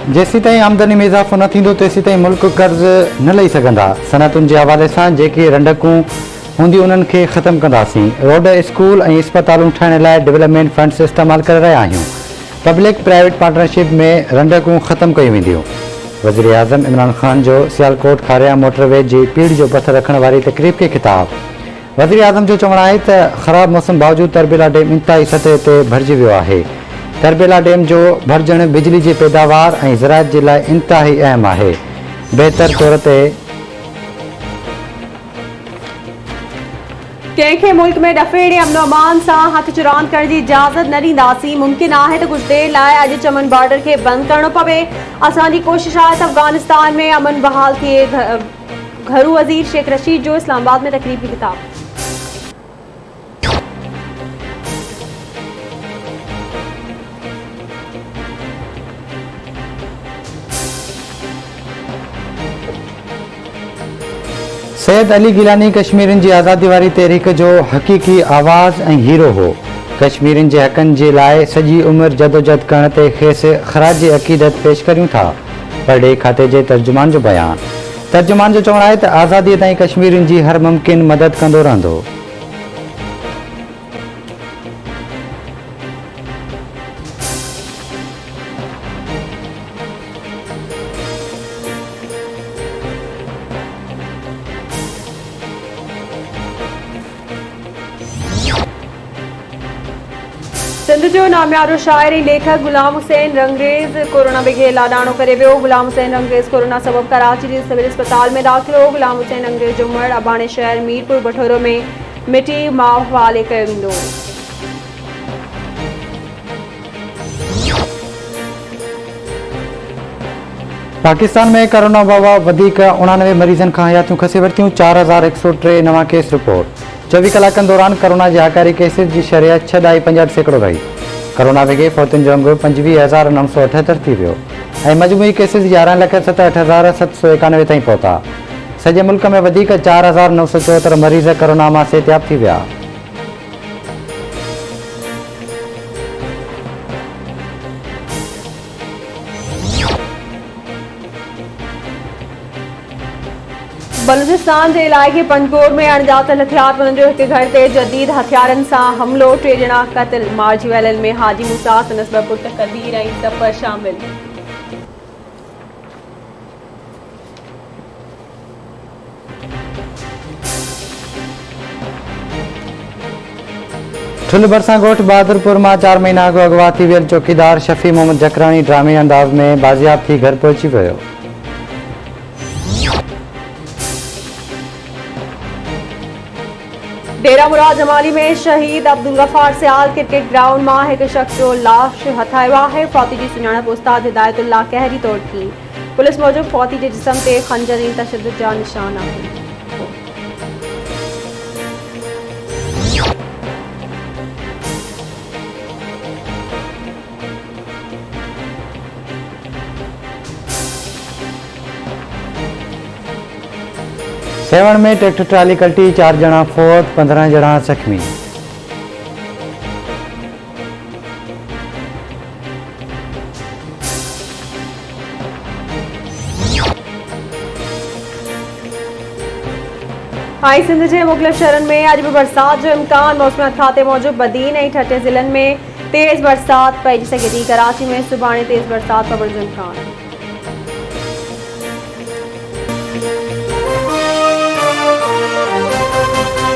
जेसी ताईं आमदनी में इजाफ़ो न थींदो तेसी ताईं मुल्क कर्ज़ न लही सघंदा। सनअतुनि जे हवाले सां जेके रंडकूं हूंदियूं उन्हनि खे ख़तमु कंदासीं। रोड, स्कूल ऐं इस्पतालूं ठाहिण लाइ डेवलपमेंट फंड्स इस्तेमालु करे रहिया आहियूं। पब्लिक प्राइवेट पार्टनरशिप में रंडकूं ख़तमु कयूं वेंदियूं। वज़ीर आज़म इमरान ख़ान जो सियालकोट खारिया मोटरवे जी पीढ़ जो पथर रखण वारी तक़रीब खे ख़िताब। वज़ीर आज़म जो चवणु आहे त ख़राब मौसम बावजूदि तरबेला डैम इंतहाई सतह ते भरिजी वियो आहे। तरबेला डैम जो भरिजण बिजली जी पैदावार ऐं ज़राअत जे लाइ इंतहाई अहम आहे। बहितर तौर ते कंहिंखे मुल्क में डफेड़े अमन अमान सां हथ चुरांद करण जी इजाज़त न ॾींदासीं। मुमकिन आहे त कुझु देरि लाइ अॼु चमन बॉर्डर खे बंदि करणो पवे। असांजी कोशिश आहे त अफगानिस्तान में अमन बहाल थिए। घरू वज़ीर शेख रशीद जो इस्लामाबाद में तकरीब की किताब। सैयद अली गिलानी कश्मीरियुनि जी आज़ादी वारी तहरीक जो हक़ीक़ी आवाज़ ऐं हीरो हो। कश्मीरियुनि जे हक़नि जे लाइ सॼी उमिरि जदोजहद करण ते खेसि ख़राज अक़ीदत पेश करियूं था। परॾे खाते जे तर्जुमान जो बयान। तर्जुमान जो चवणु आहे त आज़ादीअ ताईं कश्मीरियुनि जी हर मुमकिन मदद कंदो रहंदो। सिंध जो नामियारो शाइर ऐं लेखक गुलाम हुसैन रंगरेज़ कोरोना बिघे लाॾाणो करे वियो। गुलाम हुसैन रंगरेज़ कोरोना सबबि कराची जे सिविल अस्पताल में दाख़िल हो। गुलाम हुसैन रंगरेज़ जो मड़ अबाणे शहर मीरपुर बठोरो में मिटी माउ हवाले कयो वेंदो। पाकिस्तान में कोरोना वबा वधीक 99 मरीज़नि खां हयातियूं खसे वरितियूं। 4103 नवां केस रिपोर्ट। 24 कलाकनि दौरान कोरोना जे हकारी केसिस जी शरह 6.65% रही। कोरोना बिघे फौतुनि जो अंग 25,978 थी वियो ऐं मजमूई केसिस 11,67,791 ताईं पहुता। सॼे मुल्क में वधीक 4,974 मरीज़ कोरोना मां सिहतयाब थी विया। बलूचिस्तान जे इलाइक़े पंजकोट में अणॼातल हथियारबंदनि जो हिकु घर ते जदीद हथियारनि सां हमलो। 3 ॼणा क़तल। मार्जी वैलन में हाजी मूसा संदसि ॿ पुट कदीर ऐं सफ़र शामिल। ठुल भरिसां ॻोठ बहादुरपुर मां 4 महीना अॻु अगवा थी वियल चौकीदार शफ़ी मोहम्मद जकरानी ड्रामे अंदाज़ में बाज़ियाब थी घर पहुची वियो। डेरा मुराद जमाली में शहीद अब्दुल गफ़ार सियाल क्रिकेट ग्राउंड मां हिकु शख़्स जो लाश हथायो आहे। फौती जी सुञाणप उस्ताद हिदायतुल्लाह कहरी तौर की। पुलिस मूजिबि फौती जे जिस्म ते खंजर ऐं तशद्दुद जा निशान आहिनि। सेवण में ट्रैक्टर ट्राली कल्टी, 4 ॼणा फौत, 15 ॼणा ज़ख़्मी। सिंध जे मुख़्तलिफ़ शहरनि में अॼु बि बरसाति जो इम्कान। मौसमियात खाते मूजिबि बदीन ऐं ठटे ज़िलनि में तेज़ बरसाति पइजी सघे थी। कराची में सुभाणे तेज़ बरसाति पवण जो इम्कान।